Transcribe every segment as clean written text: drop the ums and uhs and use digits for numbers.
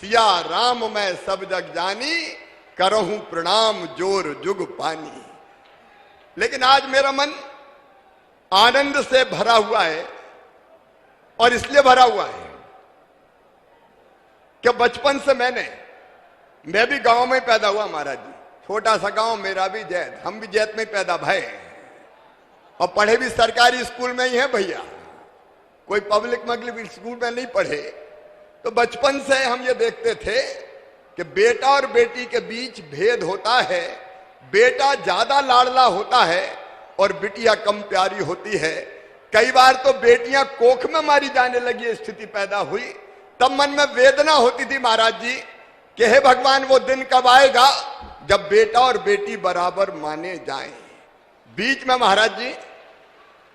सिया राम मैं सब जग जानी, करहूं प्रणाम जोर जुग पानी। लेकिन आज मेरा मन आनंद से भरा हुआ है, और इसलिए भरा हुआ है कि बचपन से मैं भी गांव में पैदा हुआ महाराज जी। छोटा सा गांव, मेरा भी जैत, हम भी जैत में पैदा भय, और पढ़े भी सरकारी स्कूल में ही है भैया, कोई पब्लिक मगलिक स्कूल में नहीं पढ़े। तो बचपन से हम ये देखते थे कि बेटा और बेटी के बीच भेद होता है, बेटा ज्यादा लाडला होता है और बिटिया कम प्यारी होती है। कई बार तो बेटियां कोख में मारी जाने लगी स्थिति पैदा हुई। तब मन में वेदना होती थी महाराज जी कि हे भगवान, वो दिन कब आएगा जब बेटा और बेटी बराबर माने जाएं। बीच में महाराज जी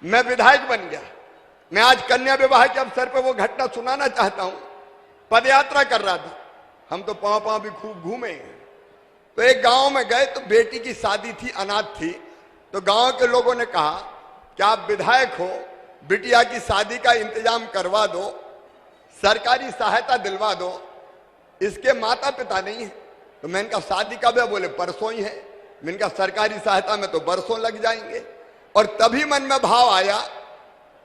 मैं विधायक बन गया। मैं आज कन्या विवाह के अवसर पर वो घटना सुनाना चाहता हूं। पदयात्रा कर रहा था, हम तो पांव पांव भी खूब घूमे। तो एक गांव में गए तो बेटी की शादी थी, अनाथ थी। तो गांव के लोगों ने कहा कि आप विधायक हो, बिटिया की शादी का इंतजाम करवा दो, सरकारी सहायता दिलवा दो, इसके माता पिता नहीं है। तो मैंने कहा शादी कब है? बोले परसों ही है। मैंने कहा सरकारी सहायता में तो बरसों लग जाएंगे। और तभी मन में भाव आया,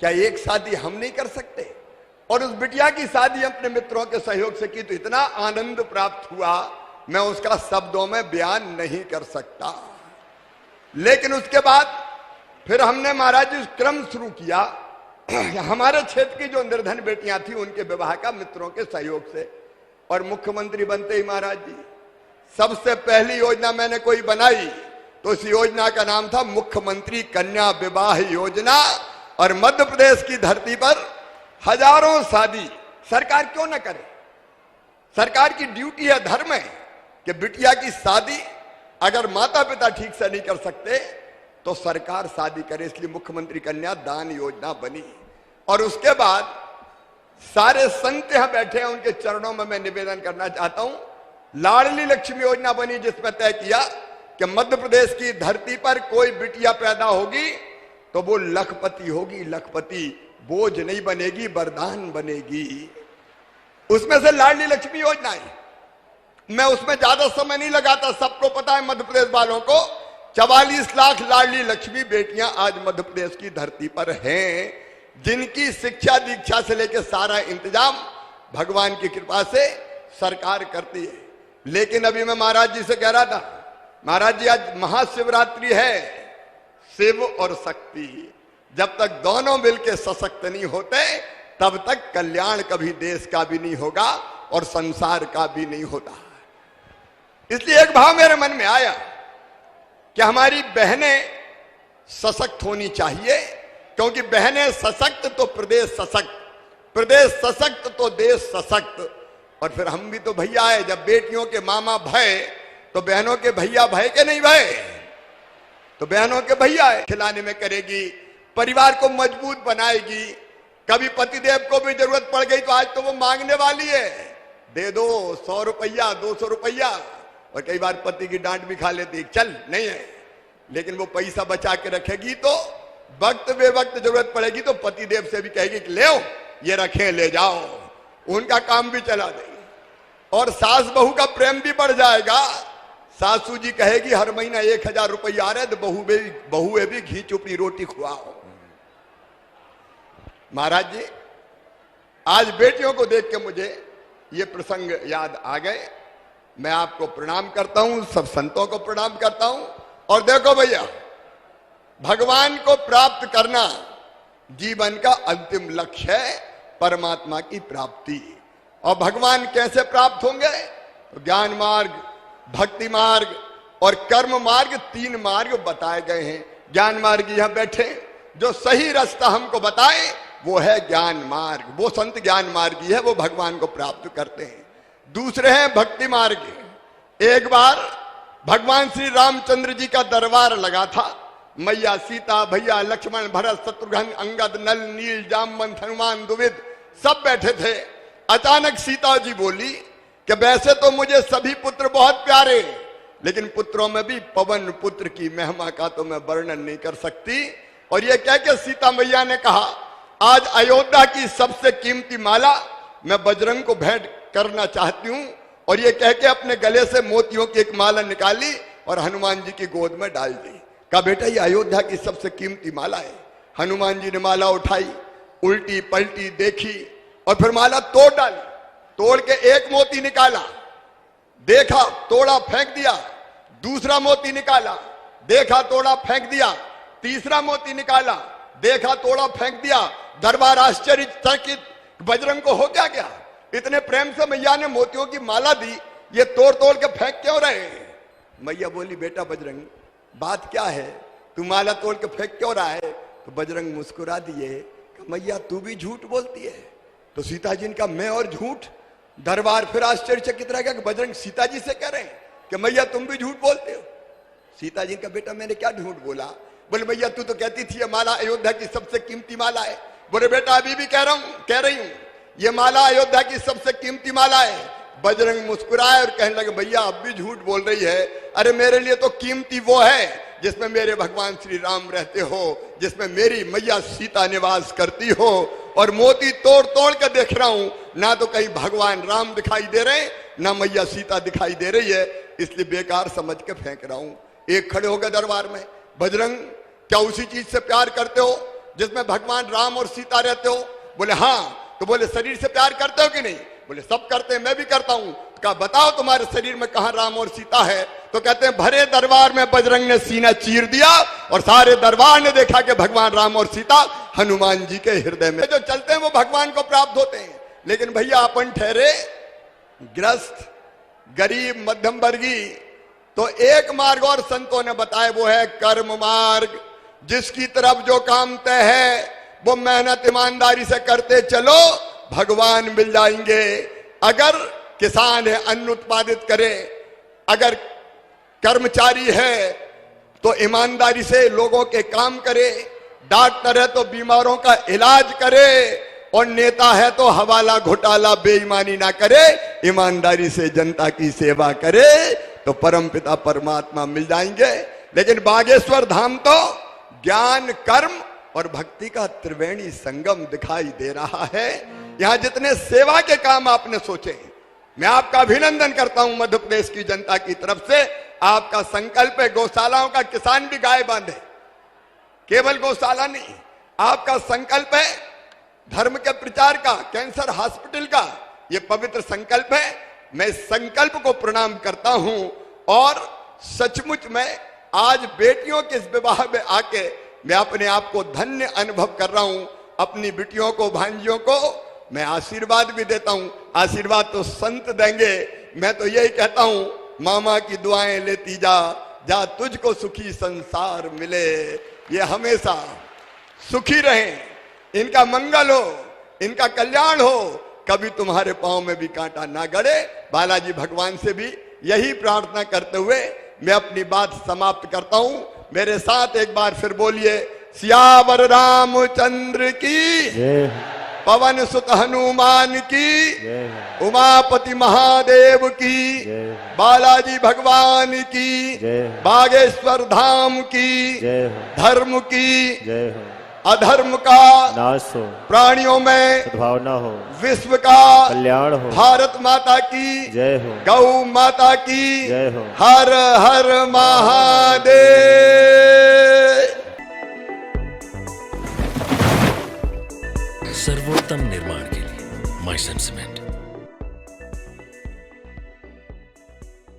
क्या एक शादी हम नहीं कर सकते? और उस बिटिया की शादी अपने मित्रों के सहयोग से की तो इतना आनंद प्राप्त हुआ, मैं उसका शब्दों में बयान नहीं कर सकता। लेकिन उसके बाद फिर हमने महाराज जी क्रम शुरू किया। हमारे क्षेत्र की जो निर्धन बेटियां थी उनके विवाह का मित्रों के सहयोग से। और मुख्यमंत्री बनते ही महाराज जी सबसे पहली योजना मैंने कोई बनाई तो इस योजना का नाम था मुख्यमंत्री कन्या विवाह योजना। और मध्य प्रदेश की धरती पर हजारों शादी सरकार क्यों न करे? सरकार की ड्यूटी है, धर्म है कि बिटिया की शादी अगर माता पिता ठीक से नहीं कर सकते तो सरकार शादी करे। इसलिए मुख्यमंत्री कन्या दान योजना बनी। और उसके बाद सारे संत यहां बैठे हैं, उनके चरणों में मैं निवेदन करना चाहता हूं। लाडली लक्ष्मी योजना बनी जिसमें तय किया कि मध्य प्रदेश की धरती पर कोई बिटिया पैदा होगी तो वो लखपति होगी, लखपति, बोझ नहीं बनेगी, वरदान बनेगी। उसमें से लाडली लक्ष्मी योजना है। मैं उसमें ज्यादा समय नहीं लगाता, सबको पता है मध्य प्रदेश वालों को 44 लाख लाडली लक्ष्मी बेटियां आज मध्य प्रदेश की धरती पर हैं, जिनकी शिक्षा दीक्षा से लेकर सारा इंतजाम भगवान की कृपा से सरकार करती है। लेकिन अभी मैं महाराज जी से कह रहा था, महाराज जी आज महाशिवरात्रि है, शिव और शक्ति, जब तक दोनों मिलकर सशक्त नहीं होते तब तक कल्याण कभी देश का भी नहीं होगा और संसार का भी नहीं होता। इसलिए एक भाव मेरे मन में आया कि हमारी बहनें सशक्त होनी चाहिए, क्योंकि बहनें सशक्त तो प्रदेश सशक्त, प्रदेश सशक्त तो देश सशक्त। और फिर हम भी तो भैया है, जब बेटियों के मामा भय तो बहनों के भैया भय के नहीं भय, तो बहनों के भैया है। खिलाने में करेगी, परिवार को मजबूत बनाएगी। कभी पतिदेव को भी जरूरत पड़ गई तो आज तो वो मांगने वाली है, दे दो 100 रुपया 200 रुपया। और कई बार पति की डांट भी खा लेती, चल नहीं है, लेकिन वो पैसा बचा के रखेगी तो वक्त बेवक्त जरूरत पड़ेगी तो पतिदेव से भी कहेगी कि ले आओ, ये रखें ले जाओ, उनका काम भी चला देगी। और सास बहू का प्रेम भी बढ़ जाएगा। सासू जी कहेगी हर महीना 1000 रुपया आ रहे तो बहुए भी घी चुपड़ी रोटी खुआओ। महाराज जी आज बेटियों को देख के मुझे ये प्रसंग याद आ गए। मैं आपको प्रणाम करता हूं, सब संतों को प्रणाम करता हूं। और देखो भैया, भगवान को प्राप्त करना जीवन का अंतिम लक्ष्य है, परमात्मा की प्राप्ति। और भगवान कैसे प्राप्त होंगे? तो ज्ञान मार्ग, भक्ति मार्ग और कर्म मार्ग, 3 मार्ग बताए गए हैं। ज्ञान मार्ग यहां बैठे, जो सही रास्ता हमको बताए वो है ज्ञान मार्ग, वो संत ज्ञान मार्गी है, वो भगवान को प्राप्त करते हैं। दूसरे हैं भक्ति मार्ग। एक बार भगवान श्री रामचंद्र जी का दरबार लगा था। मैया सीता, भैया लक्ष्मण, भरत, शत्रुघ्न, अंगद, नल, नील, जामवंत, हनुमान, द्विविद सब बैठे थे। अचानक सीता जी बोली कि वैसे तो मुझे सभी पुत्र बहुत प्यारे, लेकिन पुत्रों में भी पवन पुत्र की महिमा का तो मैं वर्णन नहीं कर सकती। और ये कह के सीता मैया ने कहा, आज अयोध्या की सबसे कीमती माला मैं बजरंग को भेंट करना चाहती हूं। और ये कह के अपने गले से मोतियों की एक माला निकाली और हनुमान जी की गोद में डाल दी। कहा बेटा ये अयोध्या की सबसे कीमती माला है। हनुमान जी ने माला उठाई, उल्टी पलटी देखी और फिर माला तोड़ डाली। तोड़ के एक मोती निकाला, देखा, तोड़ा, फेंक दिया। दूसरा मोती निकाला, देखा, तोड़ा, फेंक दिया। तीसरा मोती निकाला, देखा, तोड़ा, फेंक दिया। दरबार आश्चर्यचकित, बजरंग को हो क्या गया? इतने प्रेम से मैया ने मोतियों की माला दी, ये तोड़ तोड़ के फेंक क्यों रहे? मैया बोली बेटा बजरंग बात क्या है, तू माला तोड़ के फेंक क्यों रहा है? तो बजरंग मुस्कुरा दिए, मैया तू भी झूठ बोलती है। तो सीता जी ने कहा मैं और झूठ? दरबार फिर आश्चर्यचकित रह गया कि बजरंग सीता जी से कह रहे हैं कि मैया तुम भी झूठ बोलते हो। सीता जी का बेटा मैंने क्या झूठ बोला? बोले भैया तू तो कहती थी ये माला अयोध्या की सबसे कीमती माला है। बोले बेटा अभी भी कह रही हूं ये माला अयोध्या की सबसे कीमती माला है। बजरंग मुस्कुराए और कहने लगे भैया अब भी झूठ बोल रही है। अरे मेरे लिए तो कीमती वो है जिसमें मेरे भगवान श्री राम रहते हो, जिसमें मेरी मैया सीता निवास करती हो। और मोती तोड़ तोड़ के देख रहा हूं, ना तो कहीं भगवान राम दिखाई दे रहे, ना मैया सीता दिखाई दे रही है, इसलिए बेकार समझ के फेंक रहा हूं। एक खड़े हो गए दरबार में, बजरंग क्या उसी चीज से प्यार करते हो जिसमें भगवान राम और सीता रहते हो? बोले हाँ। तो बोले शरीर से प्यार करते हो कि नहीं? बोले सब करते हैं, मैं भी करता हूं। कहा बताओ तुम्हारे शरीर में कहां राम और सीता है? तो कहते हैं भरे दरबार में बजरंग ने सीना चीर दिया और सारे दरबार ने देखा कि भगवान राम और सीता हनुमान जी के हृदय में जो चलते हैं वो भगवान को प्राप्त होते हैं। लेकिन भैया अपन ठहरे ग्रस्त, गरीब, मध्यम वर्गीय, तो एक मार्ग और संतों ने बताया, वो है कर्म मार्ग। जिसकी तरफ जो काम तय है वो मेहनत ईमानदारी से करते चलो, भगवान मिल जाएंगे। अगर किसान है अन्न उत्पादित करे, अगर कर्मचारी है तो ईमानदारी से लोगों के काम करे, डॉक्टर है तो बीमारों का इलाज करे, और नेता है तो हवाला घोटाला बेईमानी ना करे, ईमानदारी से जनता की सेवा करे, तो परमपिता परमात्मा मिल जाएंगे। लेकिन बागेश्वर धाम तो ज्ञान, कर्म और भक्ति का त्रिवेणी संगम दिखाई दे रहा है। यहां जितने सेवा के काम आपने सोचे, मैं आपका अभिनंदन करता हूं मध्य प्रदेश की जनता की तरफ से। आपका संकल्प है गौशालाओं का किसान भी गाय बांधे, केवल गौशाला नहीं। आपका संकल्प है धर्म के प्रचार का, कैंसर हॉस्पिटल का, यह पवित्र संकल्प है। मैं संकल्प को प्रणाम करता हूं और सचमुच में आज बेटियों के इस विवाह में आके मैं अपने आप को धन्य अनुभव कर रहा हूं। अपनी बेटियों को, भांजियों को मैं आशीर्वाद भी देता हूं। आशीर्वाद तो संत देंगे, मैं तो यही कहता हूं मामा की दुआएं लेती जा, जा तुझको सुखी संसार मिले। ये हमेशा सुखी रहें, इनका मंगल हो, इनका कल्याण हो, कभी तुम्हारे पांव में भी कांटा ना गड़े। बालाजी भगवान से भी यही प्रार्थना करते हुए मैं अपनी बात समाप्त करता हूं। मेरे साथ एक बार फिर बोलिए, सियावर रामचंद्र की, पवन सुत हनुमान की, उमापति महादेव की, बालाजी भगवान की, बागेश्वर धाम की, धर्म की, अधर्म का नाश हो, प्राणियों में सद्भावना हो, विश्व का कल्याण हो, भारत माता की जय हो, गौ माता की जय हो। हर हर महादेव। सर्वोत्तम निर्माण के लिए माइसन सीमेंट।